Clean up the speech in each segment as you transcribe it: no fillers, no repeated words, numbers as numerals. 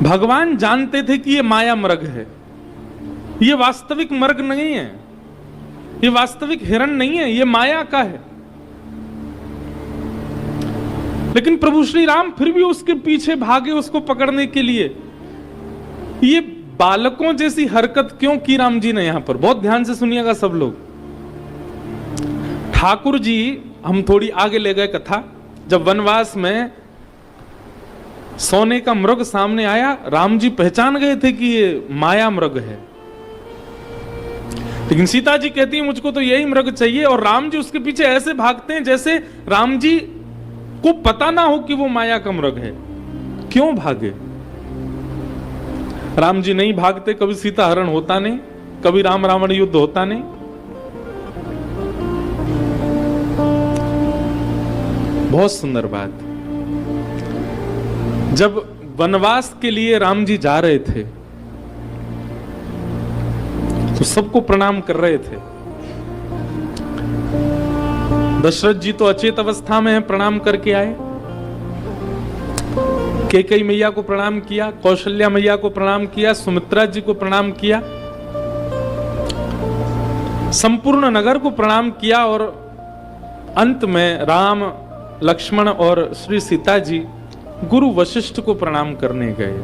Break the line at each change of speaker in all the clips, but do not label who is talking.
भगवान जानते थे कि ये माया मृग है, ये वास्तविक मृग नहीं है, ये वास्तविक हिरण नहीं है, ये माया का है। लेकिन प्रभु श्री राम फिर भी उसके पीछे भागे उसको पकड़ने के लिए। ये बालकों जैसी हरकत क्यों की राम जी ने? यहां पर बहुत ध्यान से सुनिएगा सब लोग। ठाकुर जी, हम थोड़ी आगे ले गए कथा, जब वनवास में सोने का मृग सामने आया, राम जी पहचान गए थे कि ये माया मृग है। लेकिन सीता जी कहती है मुझको तो यही मृग चाहिए, और राम जी उसके पीछे ऐसे भागते हैं जैसे राम जी को पता ना हो कि वो माया का मृग है। क्यों भागे? राम जी नहीं भागते, कभी सीता हरण होता नहीं, कभी राम रावण युद्ध होता नहीं। बहुत सुंदर बात। जब वनवास के लिए राम जी जा रहे थे तो सबको प्रणाम कर रहे थे। दशरथ जी तो अचेत अवस्था में है, प्रणाम करके आए। कैकेयी मैया को प्रणाम किया, कौशल्या मैया को प्रणाम किया, सुमित्रा जी को प्रणाम किया, संपूर्ण नगर को प्रणाम किया, और अंत में राम, लक्ष्मण और श्री सीता जी गुरु वशिष्ठ को प्रणाम करने गए।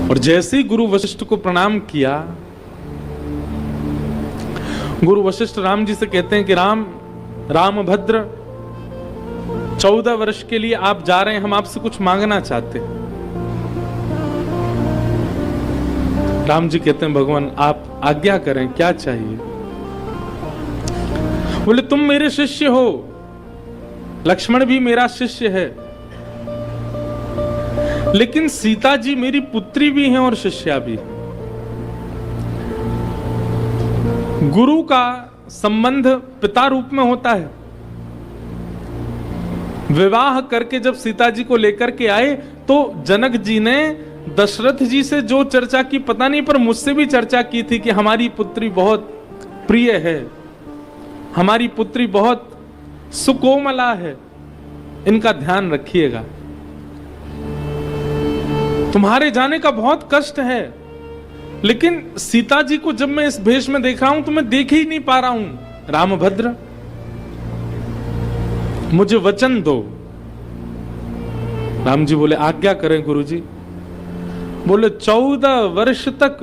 और जैसे ही गुरु वशिष्ठ को प्रणाम किया, गुरु वशिष्ठ राम जी से कहते हैं कि राम भद्र, 14 वर्ष के लिए आप जा रहे हैं, हम आपसे कुछ मांगना चाहते हैं। राम जी कहते हैं भगवान आप आज्ञा करें, क्या चाहिए? बोले तुम मेरे शिष्य हो, लक्ष्मण भी मेरा शिष्य है, लेकिन सीता जी मेरी पुत्री भी हैं और शिष्या भी है। गुरु का संबंध पिता रूप में होता है। विवाह करके जब सीता जी को लेकर के आए तो जनक जी ने दशरथ जी से जो चर्चा की पता नहीं, पर मुझसे भी चर्चा की थी कि हमारी पुत्री बहुत प्रिय है, हमारी पुत्री बहुत सुकोमला है, इनका ध्यान रखिएगा। तुम्हारे जाने का बहुत कष्ट है, लेकिन सीता जी को जब मैं इस भेष में देख रहा हूं तो मैं देख ही नहीं पा रहा हूं। रामभद्र, मुझे वचन दो। राम जी बोले आज्ञा करें गुरुजी। बोले 14 वर्ष तक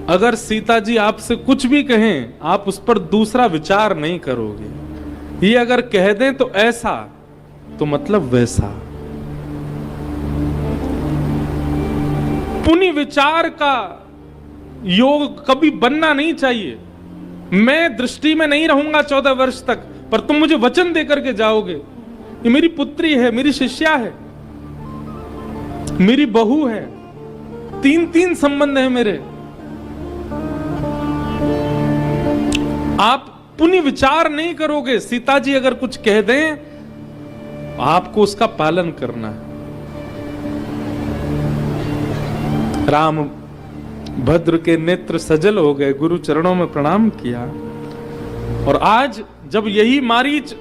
अगर सीता जी आपसे कुछ भी कहें, आप उस पर दूसरा विचार नहीं करोगे। ये अगर कह दें तो ऐसा, तो मतलब वैसा। पुनि विचार का योग कभी बनना नहीं चाहिए। मैं दृष्टि में नहीं रहूंगा 14 वर्ष तक, पर तुम मुझे वचन देकर के जाओगे। ये मेरी पुत्री है, मेरी शिष्या है, मेरी बहू है, 3 संबंध है मेरे। आप पुनि विचार नहीं करोगे। सीता जी अगर कुछ कह दें, आपको उसका पालन करना है। राम भद्र के नेत्र सजल हो गए, गुरु चरणों में प्रणाम किया। और आज जब यही मारीच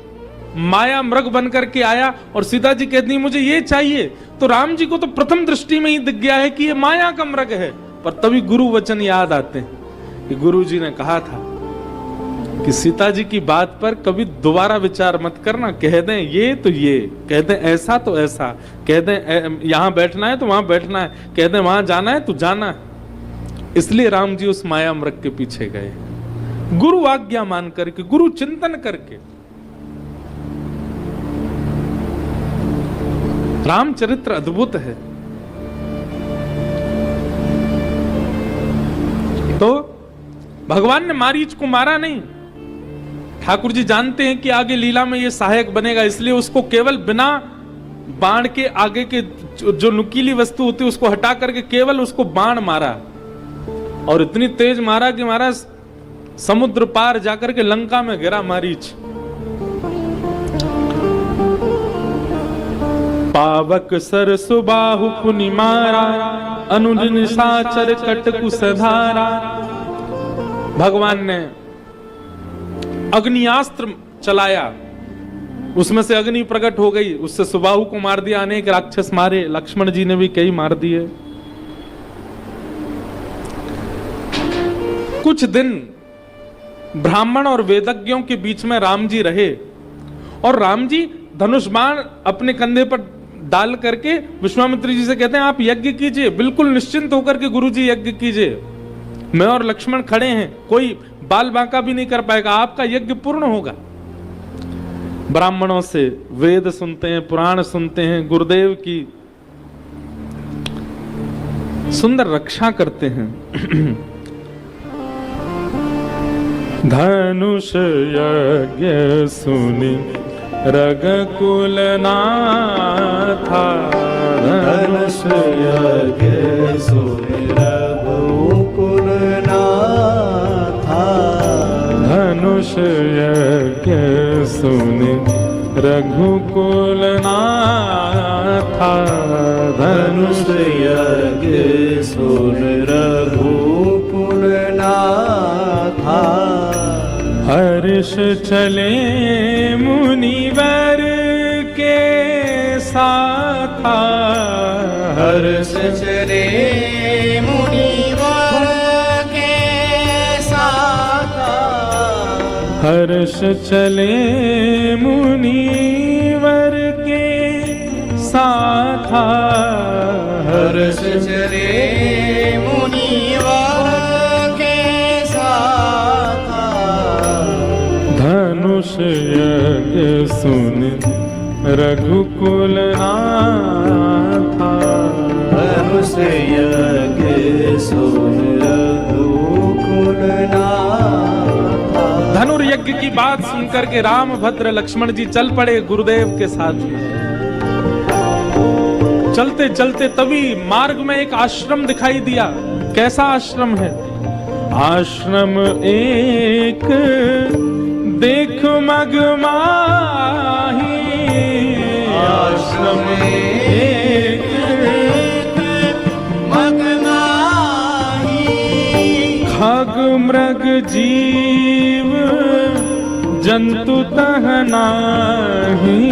माया मृग बन करके आया और सीता जी कहती मुझे ये चाहिए, तो राम जी को तो प्रथम दृष्टि में ही दिख गया है कि ये माया का मृग है। पर तभी गुरु वचन याद आते हैं कि गुरु जी ने कहा था कि सीता जी की बात पर कभी दोबारा विचार मत करना। कह दें ये तो ये, कह दें ऐसा तो ऐसा, कह दें यहां बैठना है तो वहां बैठना है, कह दें वहां जाना है तो जाना है। इसलिए राम जी उस माया मृग के पीछे गए, गुरु आज्ञा मान करके, गुरु चिंतन करके। रामचरित्र अद्भुत है। तो भगवान ने मारीच को मारा नहीं। ठाकुर जी जानते हैं कि आगे लीला में ये सहायक बनेगा, इसलिए उसको केवल बिना बाण के आगे के जो नुकीली वस्तु होती है उसको हटा करके केवल उसको बाण मारा, और इतनी तेज मारा कि महाराज समुद्र पार जाकर के लंका में गिरा मारीच। पावक सर सुबाहु पुनि मारा, अनुज निशाचर कटकु सधारा। भगवान ने अग्नियास्त्र चलाया उसमें से अग्नि प्रकट हो गई, उससे सुबाहु को मार दिया, अनेक राक्षस मारे, लक्ष्मण जी ने भी कई मार दिए। कुछ दिन ब्राह्मण और वेदज्ञों के बीच में राम जी रहे, और राम जी धनुष बाण अपने कंधे पर डाल करके विश्वामित्र जी से कहते हैं आप यज्ञ कीजिए, बिल्कुल निश्चिंत होकर के गुरु जी यज्ञ कीजिए, मैं और लक्ष्मण खड़े हैं, कोई बाल बांका भी नहीं कर पाएगा, आपका यज्ञ पूर्ण होगा। ब्राह्मणों से वेद सुनते हैं, पुराण सुनते हैं, गुरुदेव की सुंदर रक्षा करते हैं। धनुष यज्ञ सुनि रघुकुल नाथा,
धनुष यज्ञ सुनि रघुकुल नाथा,
धनुष यज्ञ सुनि रघुकुल नाथा,
धनुष यज्ञ सुनि रघुकुल नाथा,
हर्ष चले मुनिवर के साथा,
हर्ष चले मुनिवर के साथा,
हर्ष चले मुनिवर के साथा,
हर्ष चले मुनिवर के साथा,
धनुष यज्ञ सुनि रघुकुल नाथा,
धनुष यज्ञ सुनि रघुकुल नाथा।
धनुर्यज्ञ की बात सुनकर के राम भद्र लक्ष्मण जी चल पड़े गुरुदेव के साथ में। चलते चलते तभी मार्ग में एक आश्रम दिखाई दिया। कैसा आश्रम है? आश्रम एक देख मगमाही,
आश्रम एक मगमाही,
खग मृग जीव जंतु तह नाही,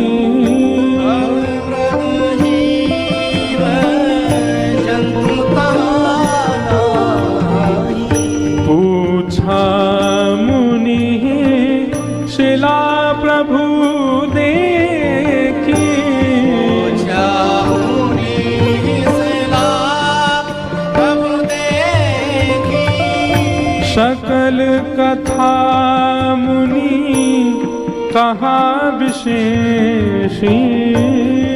पूछा मुनि शिला प्रभु देखी,
पूछा मुनि शिला प्रभु देखी,
सकल कथा मुनि कहा विशेषी,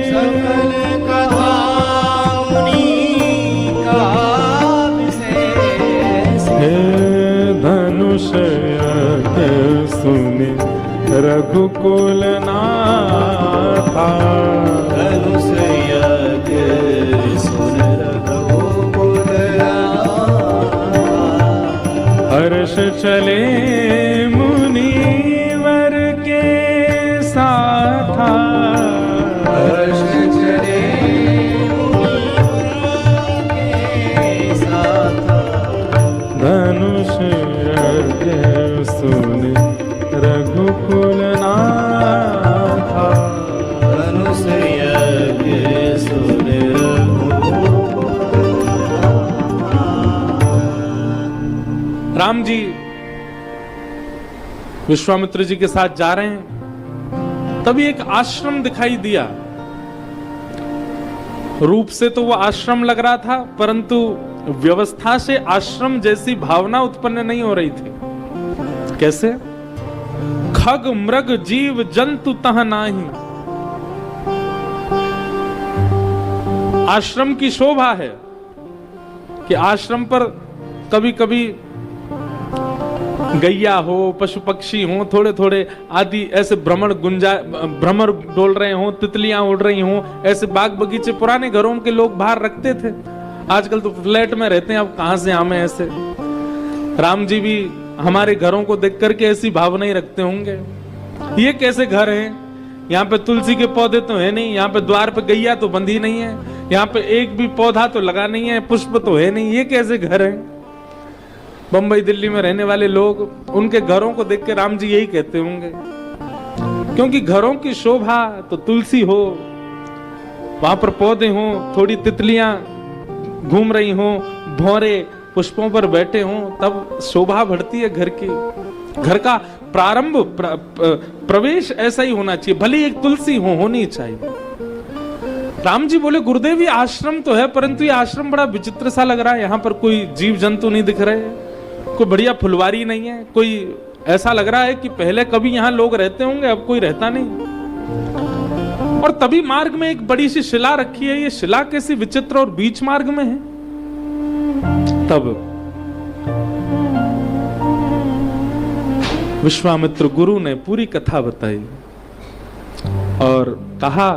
सकल कथा मुनि कहा विशेषी,
धनुष यज्ञ सुनि रघुकुल नाथा,
धनुष यज्ञ सुनि रघुकुल नाथा,
हर्ष चले मुनिवर के साथा,
हर्ष चले मुनिवर के साथा,
धनुष यज्ञ सुनि रघुकुल नाथा,
धनुष यज्ञ सुनि रघुकुल नाथा।
राम जी विश्वामित्र जी के साथ जा रहे हैं, तभी एक आश्रम दिखाई दिया। रूप से तो वो आश्रम लग रहा था, परंतु व्यवस्था से आश्रम जैसी भावना उत्पन्न नहीं हो रही थी। कैसे? खग मृग जीव जंतु तह नाही। आश्रम की शोभा है कि आश्रम पर कभी कभी गैया हो, पशु पक्षी हो, थोड़े थोड़े आदि ऐसे भ्रमर डोल रहे हो, तितलियां उड़ रही हो, ऐसे बाग बगीचे पुराने घरों के लोग बाहर रखते थे। आजकल तो फ्लैट में रहते हैं, अब कहां से आमे ऐसे। राम जी भी हमारे घरों को देख करके ऐसी भावना ही रखते होंगे। ये कैसे घर है? यहाँ पे तुलसी के पौधे तो है नहीं, यहाँ पे द्वार पे गैया तो बंधी नहीं है, यहाँ पे एक भी पौधा तो लगा नहीं है, पुष्प तो है नहीं, ये कैसे घर है? बंबई दिल्ली में रहने वाले लोग उनके घरों को देख के राम जी यही कहते होंगे। क्योंकि घरों की शोभा तो तुलसी हो, वहां पर पौधे हो, थोड़ी तितलियां घूम रही हो, भौरे पुष्पों पर बैठे हो, तब शोभा बढ़ती है घर की। घर का प्रारंभ प्रवेश ऐसा ही होना चाहिए, भले एक तुलसी होनी चाहिए। राम जी बोले गुरुदेव ये आश्रम तो है, परंतु ये आश्रम बड़ा विचित्र सा लग रहा है, यहाँ पर कोई जीव जंतु नहीं दिख रहे, कोई बढ़िया फुलवारी नहीं है, कोई ऐसा लग रहा है कि पहले कभी यहाँ लोग रहते होंगे, अब कोई रहता नहीं। और तभी मार्ग में एक बड़ी सी शिला रखी है, ये शिला कैसी विचित्र और बीच मार्ग में है। तब विश्वामित्र गुरु ने पूरी कथा बताई और कहा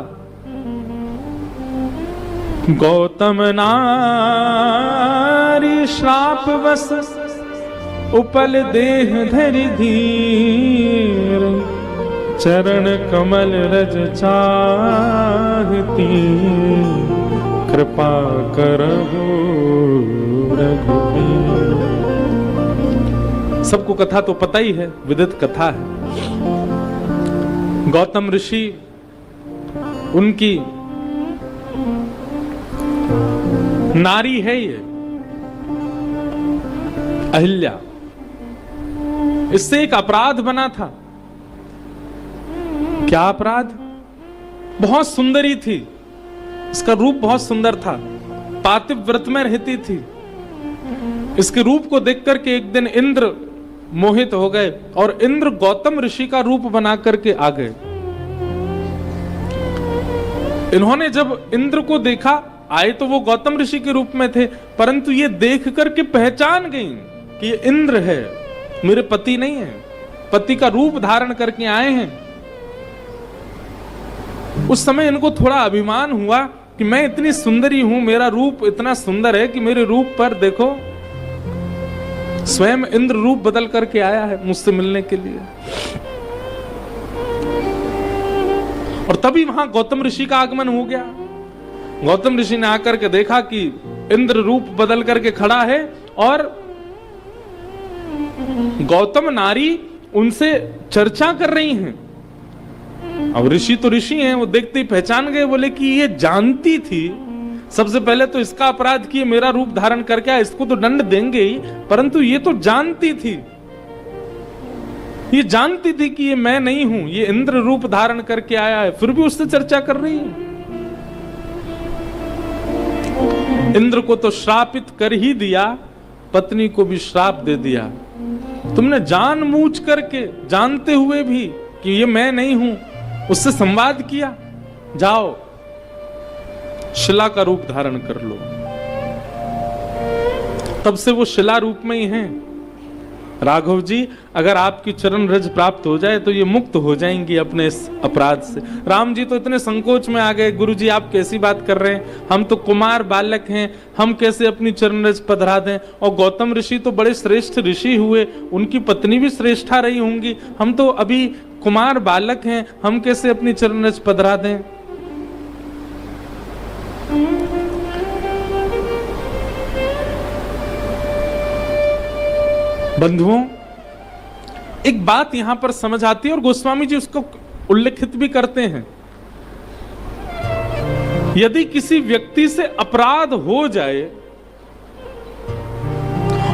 गौतम नारी श्राप बस उपल देह धरि धीर, चरण कमल रज चाहती, कृपा करहु रघुबीर। सबको कथा तो पता ही है, विदित कथा है। गौतम ऋषि, उनकी नारी है ये अहिल्या, इससे एक अपराध बना था। क्या अपराध? बहुत सुंदरी थी, इसका रूप बहुत सुंदर था, पातिव व्रत में रहती थी। इसके रूप को देख करके एक दिन इंद्र मोहित हो गए और इंद्र गौतम ऋषि का रूप बना करके आ गए। इन्होंने जब इंद्र को देखा, आए तो वो गौतम ऋषि के रूप में थे, परंतु ये देख करके पहचान गई कि ये इंद्र है, मेरे पति नहीं है, पति का रूप धारण करके आए हैं। उस समय इनको थोड़ा अभिमान हुआ कि मैं इतनी सुंदरी हूं, मेरा रूप इतना सुंदर है कि मेरे रूप पर देखो स्वयं इंद्र रूप बदल करके आया है मुझसे मिलने के लिए। और तभी वहां गौतम ऋषि का आगमन हो गया। गौतम ऋषि ने आकर के देखा कि इंद्र रूप बदल करके खड़ा है और गौतम नारी उनसे चर्चा कर रही हैं। अब ऋषि तो ऋषि हैं, वो देखते ही पहचान गए, बोले कि ये जानती थी, सबसे पहले तो इसका अपराध किए, मेरा रूप धारण करके आया, इसको तो दंड देंगे ही, परंतु ये तो जानती थी, ये जानती थी कि ये मैं नहीं हूं, ये इंद्र रूप धारण करके आया है, फिर भी उससे चर्चा कर रही है। इंद्र को तो श्रापित कर ही दिया, पत्नी को भी श्राप दे दिया। तुमने जानबूझ करके, जानते हुए भी कि ये मैं नहीं हूं, उससे संवाद किया, जाओ शिला का रूप धारण कर लो। तब से वो शिला रूप में ही हैं। राघव जी, अगर आपकी चरण रज प्राप्त हो जाए तो ये मुक्त हो जाएंगी अपने इस अपराध से। राम जी तो इतने संकोच में आ गए, गुरु जी आप कैसी बात कर रहे हैं, हम तो कुमार बालक हैं, हम कैसे अपनी चरण रज पधरा दें। और गौतम ऋषि तो बड़े श्रेष्ठ ऋषि हुए, उनकी पत्नी भी श्रेष्ठा रही होंगी, हम तो अभी कुमार बालक हैं, हम कैसे अपनी चरण रज पधरा दें। बंधुओं, एक बात यहां पर समझ आती है और गोस्वामी जी उसको उल्लेखित भी करते हैं। यदि किसी व्यक्ति से अपराध हो जाए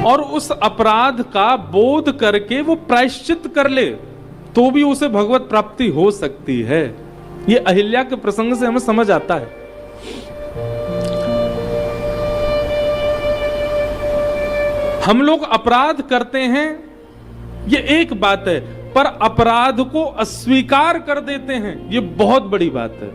और उस अपराध का बोध करके वो प्रायश्चित कर ले, तो भी उसे भगवत प्राप्ति हो सकती है। ये अहिल्या के प्रसंग से हमें समझ आता है। हम लोग अपराध करते हैं, ये एक बात है, पर अपराध को अस्वीकार कर देते हैं, ये बहुत बड़ी बात है।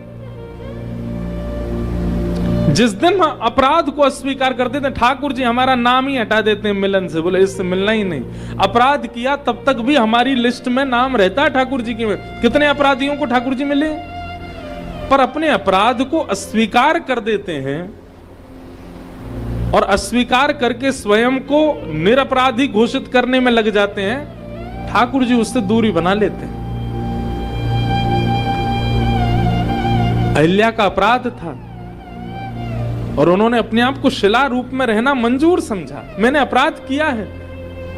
जिस दिन हम अपराध को अस्वीकार कर देते हैं, ठाकुर जी हमारा नाम ही हटा देते हैं मिलन से, बोले इससे मिलना ही नहीं। अपराध किया तब तक भी हमारी लिस्ट में नाम रहता है ठाकुर जी के। कितने अपराधियों को ठाकुर जी मिले, पर अपने अपराध को अस्वीकार कर देते हैं और अस्वीकार करके स्वयं को निरपराधी घोषित करने में लग जाते हैं। ठाकुर जी उससे दूरी बना लेते हैं। अहिल्या का अपराध था और उन्होंने अपने आप को शिला रूप में रहना मंजूर समझा। मैंने अपराध किया है,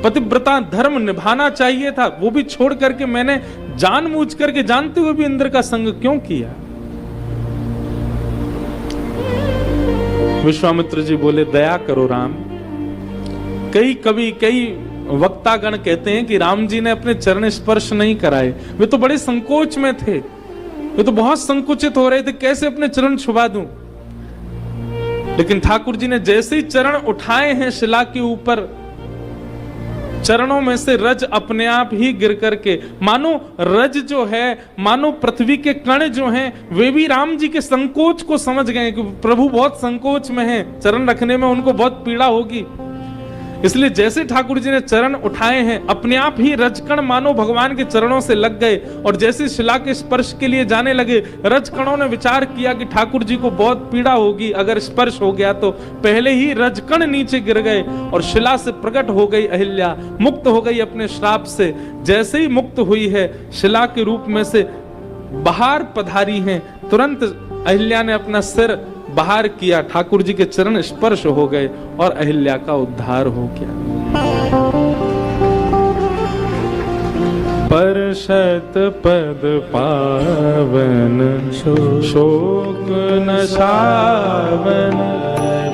पतिव्रता धर्म निभाना चाहिए था, वो भी छोड़ करके मैंने जानबूझ करके, जानते हुए भी इंद्र का संग क्यों किया? विश्वामित्र जी बोले, दया करो राम। कई कवि, कई वक्तागण कहते हैं कि राम जी ने अपने चरण स्पर्श नहीं कराए, वे तो बड़े संकोच में थे, वे तो बहुत संकुचित हो रहे थे, कैसे अपने चरण छुपा दूं। लेकिन ठाकुर जी ने जैसे ही चरण उठाए हैं शिला के ऊपर, चरणों में से रज अपने आप ही गिर करके, मानो रज जो है, मानो पृथ्वी के कण जो हैं, वे भी राम जी के संकोच को समझ गए कि प्रभु बहुत संकोच में हैं, चरण रखने में उनको बहुत पीड़ा होगी। इसलिए जैसे ठाकुर जी ने चरण उठाए हैं, अपने आप ही रजकण मानो भगवान के चरणों से लग गए, और जैसे शिला के स्पर्श के लिए जाने लगे, रजकणों ने विचार किया कि ठाकुर जी को बहुत पीड़ा होगी अगर स्पर्श हो गया तो, पहले ही रजकण नीचे गिर गए और शिला से प्रकट हो गई अहिल्या, मुक्त हो गई अपने श्राप से। जैसे ही मुक्त हुई है, शिला के रूप में से बाहर पधारी हैं, तुरंत अहिल्या ने अपना सिर बाहर किया, ठाकुर जी के चरण स्पर्श हो गए और अहिल्या का उद्धार हो गया। परशत पद पावन शोक नशावन,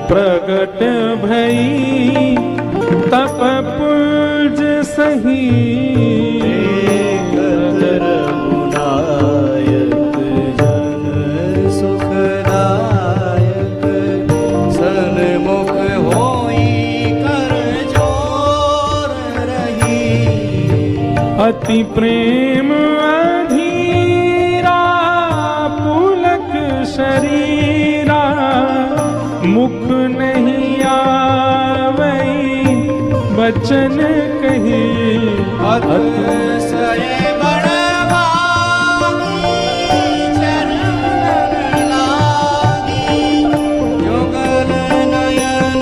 प्रगट भई तप पुज सही, अति प्रेम अधीरा पुलक शरीरा, मुख नहीं आवई बचन कही,
अतिशय बड़भागी चरण लागी, युगल नयन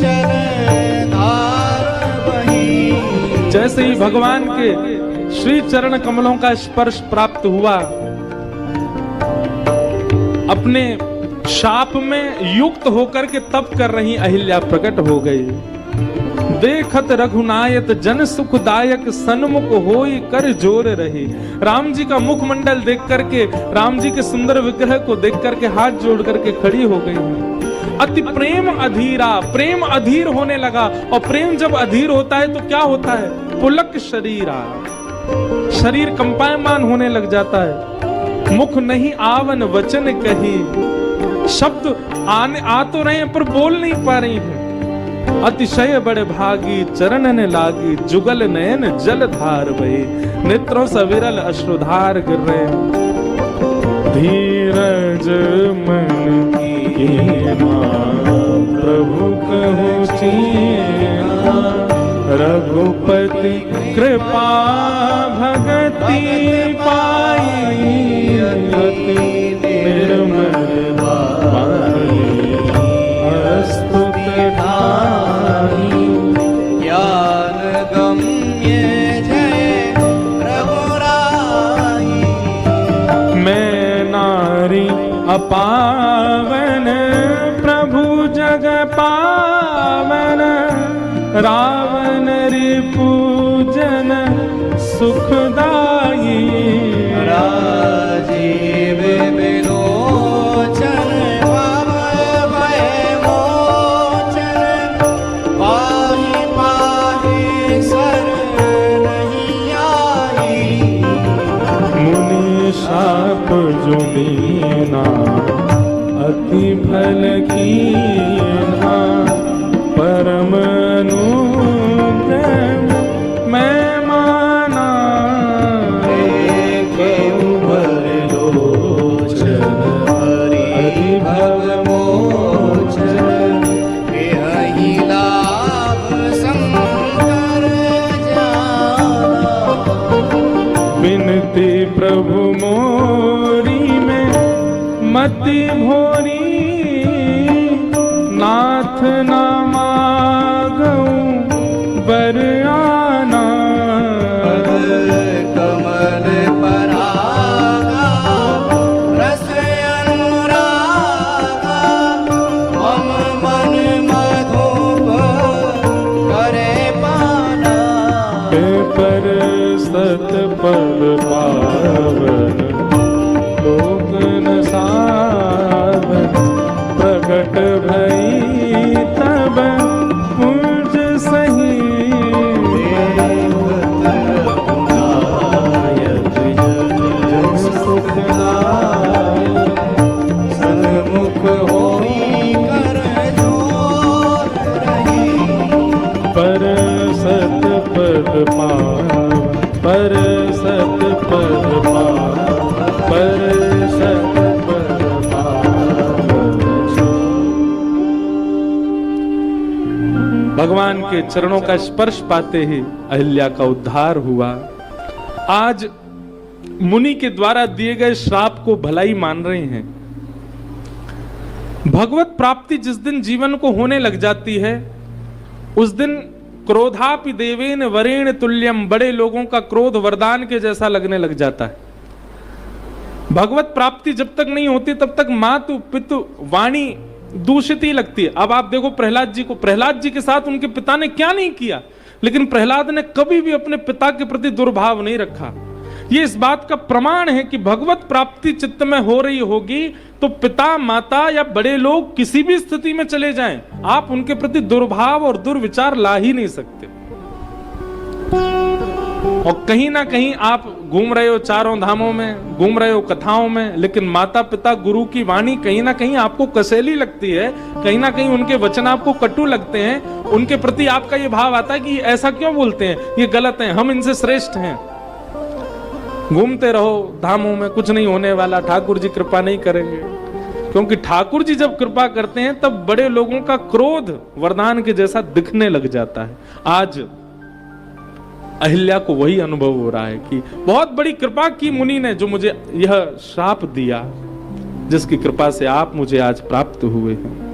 जलधार बही।
जैसे ही भगवान के श्री चरण कमलों का स्पर्श प्राप्त हुआ, अपने शाप में युक्त होकर के तप कर रही अहिल्या प्रकट हो गई। देखत रघुनायक जन सुखदायक, सन्मुख होई कर जोर रही। राम जी का मुखमंडल देख करके, राम जी के सुंदर विग्रह को देख करके हाथ जोड़ करके खड़ी हो गई। अति प्रेम अधीरा, प्रेम अधीर होने लगा, और प्रेम जब अधीर होता है तो क्या होता है? पुलक शरीरा, शरीर कंपायमान होने लग जाता है। मुख नहीं आवन वचन कही, शब्द आने आ तो रहे हैं पर बोल नहीं पा रही हूं। अतिशय बड़े भागी चरणन लागी, जुगल नयन जलधार बही, नेत्रों से विरल अश्रुधार गिर रहे। धीरज मन की प्रभु कहु चीना, रघुपति कृपा भगति पाई, अति निर्मल वाणी अस्तुत ढाई,
ज्ञान गम्य जय रघुराई।
मैं नारी अपावन प्रभु जग पावन, रावण रिपुजन सुखदाई।
राजीव विलोचन भव भय मोचन, पाहि पाहि शरण नहीं आई।
मुनि शाप जो दीना, अति फल कीना, परम अनुग्रह मैं माना।
केहु भर लोचन हरि भव मोचन, एहि लाभ शंकर जाना।
बिनती प्रभु मोरी में मति भोरी, नाथ ना मागऊं बर आना।
कमल परागा रस अनुरागा, मम मन मधुप करे पाना।
के चरणों का स्पर्श पाते ही अहिल्या का उद्धार हुआ। आज मुनि के द्वारा दिए गए श्राप को भलाई मान रहे हैं। भगवत प्राप्ति जिस दिन जीवन को होने लग जाती है, उस दिन क्रोधापि देवेन वरेण तुल्यम, बड़े लोगों का क्रोध वरदान के जैसा लगने लग जाता है। भगवत प्राप्ति जब तक नहीं होती तब तक मातु पितु वाणी दूषित ही लगती है। अब आप देखो प्रहलाद जी को, प्रहलाद जी के साथ उनके पिता ने क्या नहीं किया, लेकिन प्रहलाद ने कभी भी अपने पिता के प्रति दुर्भाव नहीं रखा। ये इस बात का प्रमाण है कि भगवत प्राप्ति चित्त में हो रही होगी तो पिता माता या बड़े लोग किसी भी स्थिति में चले जाएं, आप उनके प्रति दुर्भाव और दुर्विचार ला ही नहीं सकते। और कहीं ना कहीं आप घूम रहे हो चारों धामों में, घूम रहे हो कथाओं में, लेकिन माता पिता गुरु की वाणी कहीं ना कहीं आपको कसैली लगती है, कहीं ना कहीं उनके वचन आपको कटु लगते हैं। उनके प्रति आपका ये भाव आता है कि ऐसा क्यों बोलते हैं, ये गलत है, हम इनसे श्रेष्ठ हैं। घूमते रहो धामों में, कुछ नहीं होने वाला, ठाकुर जी कृपा नहीं करेंगे। क्योंकि ठाकुर जी जब कृपा करते हैं तब बड़े लोगों का क्रोध वरदान के जैसा दिखने लग जाता है। आज अहिल्या को वही अनुभव हो रहा है कि बहुत बड़ी कृपा की मुनि ने, जो मुझे यह श्राप दिया, जिसकी कृपा से आप मुझे आज प्राप्त हुए हैं।